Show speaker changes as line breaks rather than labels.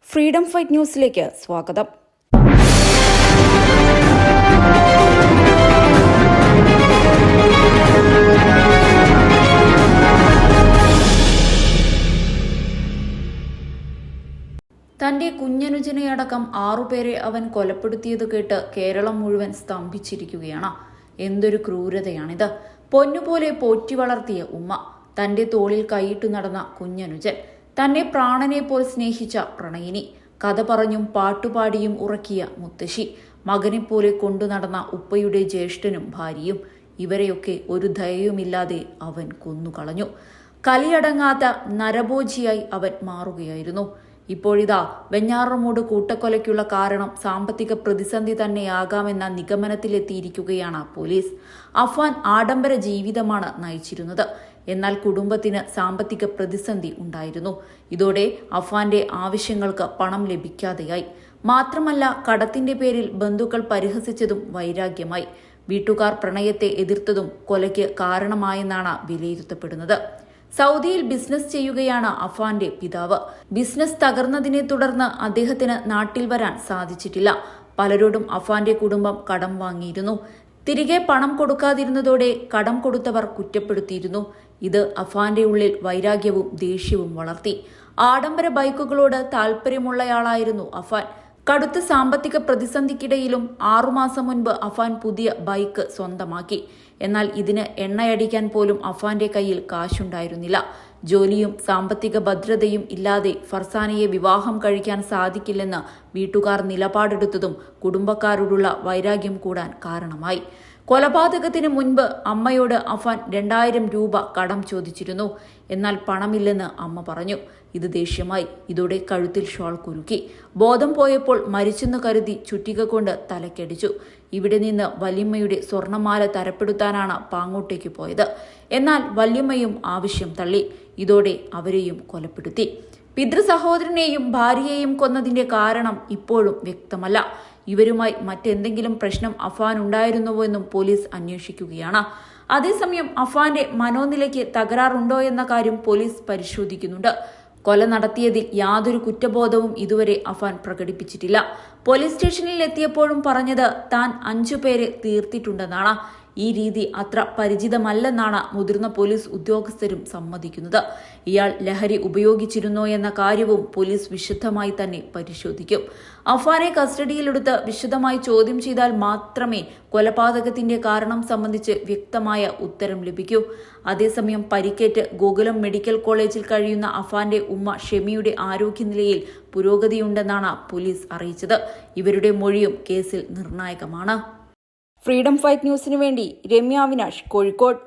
Freedom fight ന്യൂസിലേക്ക് സ്വാഗതം. തന്റെ കുഞ്ഞനുജനെയടക്കം 6 പേരെ അവൻ കൊലപ്പെടുത്തിയത് കേട്ട് കേരളം മുഴുവൻ സ്തംഭിച്ചിരിക്കുകയാണ്. എന്തൊരു ക്രൂരതയാണിത്! പൊന്നുപോലെ പോറ്റി വളർത്തിയ ഉമ്മ, തന്റെ തോളിൽ കൈയിട്ടു നടന്ന കുഞ്ഞനുജൻ, തന്നെ പ്രാണനെ പോൽ സ്നേഹിച്ച പ്രണയിനി, കഥ പറഞ്ഞും പാട്ടുപാടിയും ഉറക്കിയ മുത്തശ്ശി, മകനെപ്പോലെ കൊണ്ടു നടന്ന ഉപ്പയുടെ ജ്യേഷ്ഠനും ഭാര്യയും, ഇവരെയൊക്കെ ഒരു ദയയുമില്ലാതെ അവൻ കൊന്നുകളഞ്ഞു. കലിയടങ്ങാത്ത നരഭോജിയായി അവൻ മാറുകയായിരുന്നു. ഇപ്പോഴിതാ വെഞ്ഞാറമൂട് കൂട്ടക്കൊലയ്ക്കുള്ള കാരണം സാമ്പത്തിക പ്രതിസന്ധി തന്നെയാകാമെന്ന നിഗമനത്തിലെത്തിയിരിക്കുകയാണ് പോലീസ്. അഫ്വാൻ ആഡംബര ജീവിതമാണ് നയിച്ചിരുന്നത്. എന്നാൽ കുടുംബത്തിന് സാമ്പത്തിക പ്രതിസന്ധി ഉണ്ടായിരുന്നു. ഇതോടെ അഫ്വാന്റെ ആവശ്യങ്ങൾക്ക് പണം ലഭിക്കാതെയായി. മാത്രമല്ല, കടത്തിന്റെ പേരിൽ ബന്ധുക്കൾ പരിഹസിച്ചതും വൈരാഗ്യമായി. വീട്ടുകാർ പ്രണയത്തെ എതിർത്തതും കൊലയ്ക്ക് കാരണമായെന്നാണ് വിലയിരുത്തപ്പെടുന്നത്. സൗദിയിൽ ബിസിനസ് ചെയ്യുകയാണ് അഫ്വാന്റെ പിതാവ്. ബിസിനസ് തകർന്നതിനെ തുടർന്ന് അദ്ദേഹത്തിന് നാട്ടിൽ വരാൻ സാധിച്ചിട്ടില്ല. പലരോടും അഫ്വാന്റെ കുടുംബം കടം വാങ്ങിയിരുന്നു. തിരികെ പണം കൊടുക്കാതിരുന്നതോടെ കടം കൊടുത്തവർ കുറ്റപ്പെടുത്തിയിരുന്നു. ഇത് അഫ്വാന്റെ ഉള്ളിൽ വൈരാഗ്യവും ദേഷ്യവും വളർത്തി. ആഡംബര ബൈക്കുകളോട് താല്പര്യമുള്ളയാളായിരുന്നു അഫ്വാൻ. കടുത്ത സാമ്പത്തിക പ്രതിസന്ധിക്കിടയിലും 6 മാസം മുൻപ് അഫ്വാൻ പുതിയ ബൈക്ക് സ്വന്തമാക്കി. എന്നാൽ ഇതിന് എണ്ണയടിക്കാൻ പോലും അഫ്വാന്റെ കയ്യിൽ കാശുണ്ടായിരുന്നില്ല. ജോലിയും സാമ്പത്തിക ഭദ്രതയും ഇല്ലാതെ ഫർസാനയെ വിവാഹം കഴിക്കാൻ സാധിക്കില്ലെന്ന് വീട്ടുകാർ നിലപാടെടുത്തതും കുടുംബക്കാരോടുള്ള വൈരാഗ്യം കൂടാൻ കാരണമായി. കൊലപാതകത്തിന് മുൻപ് അമ്മയോട് അഫ്വാൻ 2000 രൂപ കടം ചോദിച്ചിരുന്നു. എന്നാൽ പണമില്ലെന്ന് അമ്മ പറഞ്ഞു. ഇത് ദേഷ്യമായി. ഇതോടെ കഴുത്തിൽ ഷോൾ കുരുക്കി. ബോധം പോയപ്പോൾ മരിച്ചെന്ന് കരുതി ചുറ്റിക കൊണ്ട് തലക്കടിച്ചു. ഇവിടെ നിന്ന് വല്യമ്മയുടെ സ്വർണമാല തരപ്പെടുത്താനാണ് പാങ്ങോട്ടേക്ക് പോയത്. എന്നാൽ വല്യമ്മയും ആവശ്യം തള്ളി. ഇതോടെ അവരെയും കൊലപ്പെടുത്തി. പിതൃസഹോദരനെയും ഭാര്യയെയും കൊന്നതിന്റെ കാരണം ഇപ്പോഴും വ്യക്തമല്ല. ഇവരുമായി മറ്റെന്തെങ്കിലും പ്രശ്നം അഫ്വാൻ ഉണ്ടായിരുന്നുവോ എന്നും പോലീസ് അന്വേഷിക്കുകയാണ്. അതേസമയം അഫ്വാന്റെ മനോനിലയ്ക്ക് തകരാറുണ്ടോ എന്ന കാര്യം പോലീസ് പരിശോധിക്കുന്നുണ്ട്. കൊല നടത്തിയതിൽ യാതൊരു കുറ്റബോധവും ഇതുവരെ അഫ്വാൻ പ്രകടിപ്പിച്ചിട്ടില്ല. പോലീസ് സ്റ്റേഷനിൽ എത്തിയപ്പോഴും പറഞ്ഞത് താൻ 5 പേരെ തീർത്തിട്ടുണ്ടെന്നാണ്. ഈ രീതി അത്ര പരിചിതമല്ലെന്നാണ് മുതിർന്ന പോലീസ് ഉദ്യോഗസ്ഥരും സമ്മതിക്കുന്നത്. ഇയാൾ ലഹരി ഉപയോഗിച്ചിരുന്നോ എന്ന കാര്യവും പോലീസ് വിശദമായി തന്നെ പരിശോധിക്കും. അഫ്വാനെ കസ്റ്റഡിയിലെടുത്ത് വിശദമായി ചോദ്യം ചെയ്താൽ മാത്രമേ കൊലപാതകത്തിന്റെ കാരണം സംബന്ധിച്ച് വ്യക്തമായ ഉത്തരം ലഭിക്കൂ. അതേസമയം പരിക്കേറ്റ് ഗോകുലം മെഡിക്കൽ കോളേജിൽ കഴിയുന്ന അഫ്വാന്റെ ഉമ്മ ഷെമിയുടെ ആരോഗ്യനിലയിൽ പുരോഗതിയുണ്ടെന്നാണ് പോലീസ് അറിയിച്ചത്. ഇവരുടെ മൊഴിയും കേസിൽ നിർണായകമാണ്. ഫ്രീഡം ഫൈറ്റ് ന്യൂസിനു വേണ്ടി രമ്യ അവിനാഷ്, കോഴിക്കോട്.